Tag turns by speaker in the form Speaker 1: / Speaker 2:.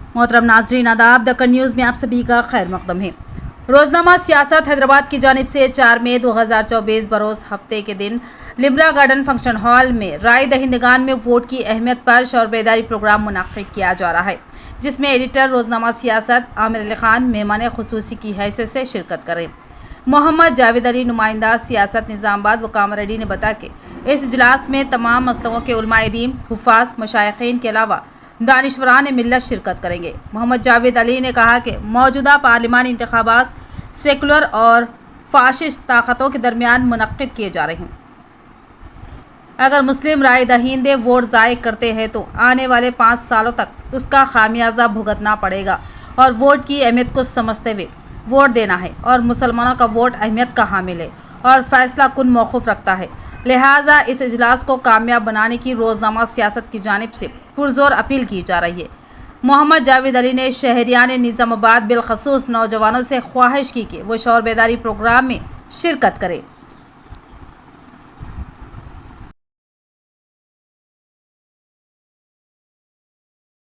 Speaker 1: मोहतरम नाजरीन आदाब, दक्कन न्यूज़ में आप सभी का खैर मकदम है। रोजनामा सियासत हैदराबाद की जानिब से 4 मई 2024 बरोज़ हफ्ते के दिन लिम्रा गार्डन फंक्शन हॉल में राय दहिंदगान में वोट की अहमियत पर शौर बेदारी प्रोग्राम मुनक्किद किया जा रहा है, जिसमें एडिटर रोजनामा सियासत आमिर अली खान मेहमान खुसूसी की हैसियत से शिरकत करें। मोहम्मद जावेद अली नुमाइंदा सियासत निज़ामाबाद व कामरेड्डी ने बताया कि इस इजलास में तमाम मसलकों के उलमाए दीन, हुफ़ाज़, मशाइखीन के अलावा दानिशवरान मिल्लत शिरकत करेंगे। मोहम्मद जावेद अली ने कहा कि मौजूदा पार्लिमानी इंतखाबात सेकुलर और फाशिस्ट ताकतों के दरमियान मुनक्किद किए जा रहे हैं। अगर मुस्लिम राय दहिंदे वोट ज़ाय करते हैं तो आने वाले 5 सालों तक उसका खामियाजा भुगतना पड़ेगा और वोट की अहमियत को समझते हुए वोट देना है और मुसलमानों का वोट अहमियत का हामिल है और फैसला कुन मौक़ूफ़ रखता है। लिहाजा इस इजलास को कामयाब बनाने की रोज़नामा सियासत की जानिब से पुरज़ोर अपील की जा रही है। मोहम्मद जावेद अली ने शहरियान निज़ामाबाद बिलखसूस नौजवानों से ख्वाहिश की कि वो शौर बेदारी प्रोग्राम में शिरकत करें।